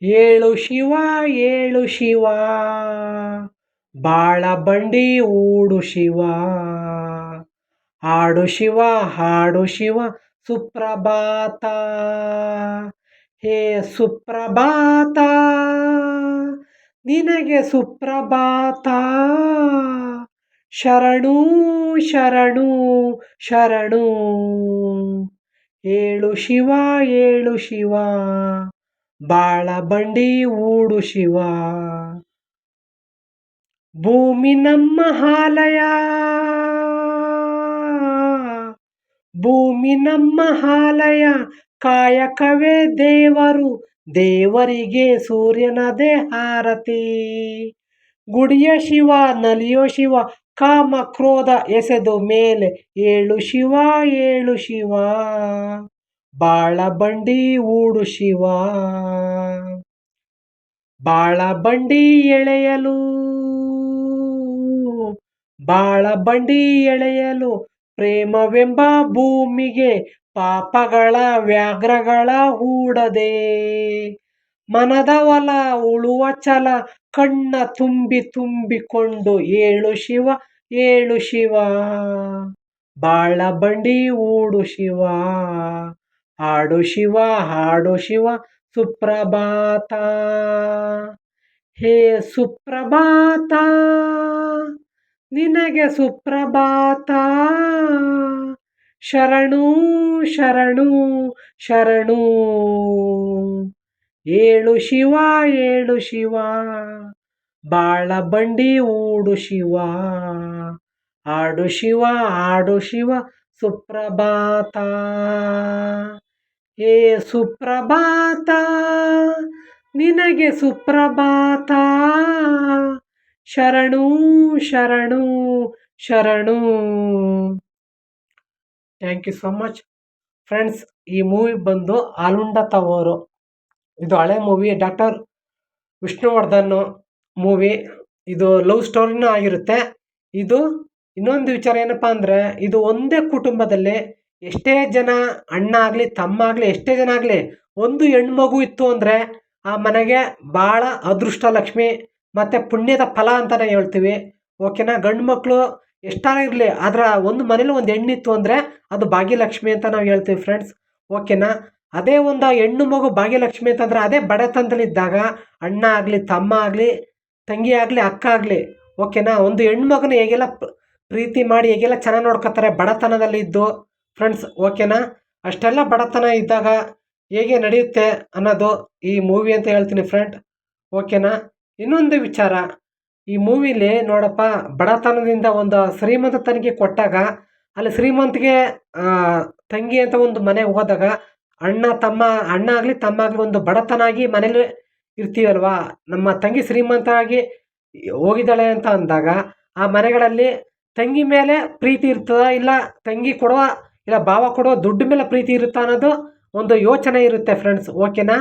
ಏಳು ಶಿವ ಏಳು ಶಿವ ಬಾಳ ಬಂಡಿ ಊಡು ಶಿವ ಹಾಡು ಶಿವ ಹಾಡು ಶಿವ ಸುಪ್ರಭಾತ ಹೇ ಸುಪ್ರಭಾತ ನಿನಗೆ ಸುಪ್ರಭಾತ ಶರಣು ಶರಣು ಶರಣು ಏಳು ಶಿವ ಏಳು ಶಿವ ಬಾಳ ಬಂಡಿ ಊಡು ಶಿವ ಭೂಮಿ ನಮ್ಮ ಆಲಯ ಭೂಮಿ ನಮ್ಮ ಆಲಯ ಕಾಯಕವೇ ದೇವರು ದೇವರಿಗೆ ಸೂರ್ಯನದೇ ಆರತಿ ಗುಡಿಯ ಶಿವ ನಲಿಯೋ ಶಿವ ಕಾಮ ಕ್ರೋಧ ಎಸೆದು ಮೇಲೆ ಏಳು ಶಿವ ಏಳು ಶಿವ ಬಾಳ ಬಂಡಿ ಊಡು ಶಿವ ಬಾಳ ಬಂಡಿ ಎಳೆಯಲು ಬಾಳ ಬಂಡಿ ಎಳೆಯಲು ಪ್ರೇಮವೆಂಬ ಭೂಮಿಗೆ ಪಾಪಗಳ ವ್ಯಾಘ್ರಗಳ ಹೂಡದೆ ಮನದ ಒಲ ಉಳುವ ಛಲ ಕಣ್ಣ ತುಂಬಿಕೊಂಡು ಏಳು ಶಿವ ಏಳು ಶಿವ ಬಾಳ ಬಂಡಿ ಊಡು ಶಿವ ಹಾಡು ಶಿವ ಹಾಡು ಶಿವ ಸುಪ್ರಭಾತ ಹೇ ಸುಪ್ರಭಾತ ನಿನಗೆ ಸುಪ್ರಭಾತ ಶರಣು ಶರಣು ಶರಣು ಏಳು ಶಿವ ಏಳು ಶಿವ ಬಾಳ ಬಂಡಿ ಊಡು ಶಿವ ಹಾಡು ಶಿವ ಹಾಡು ಶಿವ ಸುಪ್ರಭಾತ ಹೇ ಸುಪ್ರಭಾತ ನಿನಗೆ ಸುಪ್ರಭಾತ ಶರಣು ಶರಣು ಶರಣು thank you so much friends. ಈ ಮೂವಿ ಬಂದು ಆಲುಂಡ ತವರು. ಇದು ಹಳೆ ಮೂವಿ, ಡಾಕ್ಟರ್ ವಿಷ್ಣುವರ್ಧನ್ ಮೂವಿ. ಇದು ಲವ್ ಸ್ಟೋರಿನೂ ಆಗಿರುತ್ತೆ. ಇದು ಇನ್ನೊಂದು ವಿಚಾರ ಏನಪ್ಪ ಅಂದರೆ, ಇದು ಒಂದೇ ಕುಟುಂಬದಲ್ಲಿ ಎಷ್ಟೇ ಜನ ಅಣ್ಣ ಆಗಲಿ ತಮ್ಮ ಆಗಲಿ ಎಷ್ಟೇ ಜನ ಆಗಲಿ ಒಂದು ಹೆಣ್ಮಗು ಇತ್ತು ಅಂದರೆ ಆ ಮನೆಗೆ ಭಾಳ ಅದೃಷ್ಟ ಲಕ್ಷ್ಮಿ ಮತ್ತು ಪುಣ್ಯದ ಫಲ ಅಂತಲೇ ಹೇಳ್ತೀವಿ. ಓಕೆನಾ. ಗಂಡು ಮಕ್ಕಳು ಎಷ್ಟಾರ ಇರಲಿ, ಅದರ ಒಂದು ಮನೇಲಿ ಒಂದು ಹೆಣ್ಣಿತ್ತು ಅಂದರೆ ಅದು ಭಾಗ್ಯಲಕ್ಷ್ಮಿ ಅಂತ ನಾವು ಹೇಳ್ತೀವಿ ಫ್ರೆಂಡ್ಸ್. ಓಕೆನಾ. ಅದೇ ಒಂದು ಹೆಣ್ಣು ಮಗು ಭಾಗ್ಯಲಕ್ಷ್ಮಿ ಅಂತಂದರೆ ಅದೇ ಬಡತನದಲ್ಲಿದ್ದಾಗ ಅಣ್ಣ ಆಗಲಿ ತಮ್ಮ ಆಗಲಿ ತಂಗಿ ಆಗಲಿ ಅಕ್ಕ ಆಗಲಿ, ಓಕೆನಾ, ಒಂದು ಹೆಣ್ಮಗನ ಹೇಗೆಲ್ಲ ಪ್ರೀತಿ ಮಾಡಿ ಹೇಗೆಲ್ಲ ಚೆನ್ನಾಗಿ ನೋಡ್ಕೊತಾರೆ ಬಡತನದಲ್ಲಿ ಇದ್ದು ಫ್ರೆಂಡ್ಸ್. ಓಕೆನಾ. ಅಷ್ಟೆಲ್ಲ ಬಡತನ ಇದ್ದಾಗ ಹೇಗೆ ನಡೆಯುತ್ತೆ ಅನ್ನೋದು ಈ ಮೂವಿ ಅಂತ ಹೇಳ್ತೀನಿ ಫ್ರೆಂಡ್. ಓಕೆನಾ. ಇನ್ನೊಂದು ವಿಚಾರ, ಈ ಮೂವಿಲಿ ನೋಡಪ್ಪ, ಬಡತನದಿಂದ ಒಂದು ಶ್ರೀಮಂತ ತನಗೆ ಕೊಟ್ಟಾಗ ಅಲ್ಲಿ ಶ್ರೀಮಂತಿಗೆ ತಂಗಿ ಅಂತ ಒಂದು ಮನೆ ಹೋದಾಗ ಅಣ್ಣ ಆಗಲಿ ತಮ್ಮ ಆಗಲಿ ಒಂದು ಬಡತನಾಗಿ ಮನೇಲಿ ಇರ್ತೀವಲ್ವಾ. ನಮ್ಮ ತಂಗಿ ಶ್ರೀಮಂತ ಆಗಿ ಹೋಗಿದ್ದಾಳೆ ಅಂತ ಅಂದಾಗ ಆ ಮನೆಗಳಲ್ಲಿ ತಂಗಿ ಮೇಲೆ ಪ್ರೀತಿ ಇರ್ತದ, ಇಲ್ಲ ತಂಗಿ ಕೊಡುವ ಇಲ್ಲ ಭಾವ ಕೊಡುವ ದುಡ್ಡು ಮೇಲೆ ಪ್ರೀತಿ ಇರುತ್ತಾ ಅನ್ನೋದು ಒಂದು ಯೋಚನೆ ಇರುತ್ತೆ ಫ್ರೆಂಡ್ಸ್. ಓಕೆನಾ.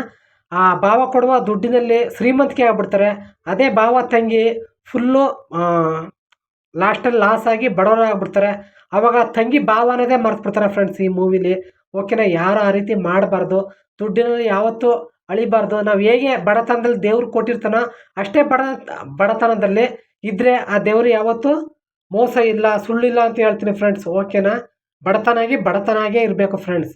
ಆ ಭಾವ ಕೊಡುವ ದುಡ್ಡಿನಲ್ಲಿ ಶ್ರೀಮಂತಿಕೆ ಆಗ್ಬಿಡ್ತಾರೆ. ಅದೇ ಭಾವ ತಂಗಿ ಫುಲ್ಲು ಲಾಸ್ಟಲ್ಲಿ ಲಾಸ್ ಆಗಿ ಬಡವರಾಗ್ಬಿಡ್ತಾರೆ. ಆವಾಗ ತಂಗಿ ಭಾವ ಅನ್ನೋದೇ ಮರ್ತ್ಬಿಡ್ತಾರೆ ಫ್ರೆಂಡ್ಸ್ ಈ ಮೂವಿಲಿ. ಓಕೆನಾ. ಯಾರು ಆ ರೀತಿ ಮಾಡಬಾರ್ದು, ದುಡ್ಡಿನಲ್ಲಿ ಯಾವತ್ತೂ ಅಳಿಬಾರ್ದು. ನಾವು ಹೇಗೆ ಬಡತನದಲ್ಲಿ ದೇವ್ರು ಕೊಟ್ಟಿರ್ತಾನೋ ಅಷ್ಟೇ ಬಡತನದಲ್ಲಿ ಇದ್ದರೆ ಆ ದೇವರು ಯಾವತ್ತೂ ಮೋಸ ಇಲ್ಲ, ಸುಳ್ಳಿಲ್ಲ ಅಂತ ಹೇಳ್ತೀನಿ ಫ್ರೆಂಡ್ಸ್. ಓಕೆನಾ. ಬಡತನಾಗೇ ಇರಬೇಕು ಫ್ರೆಂಡ್ಸ್.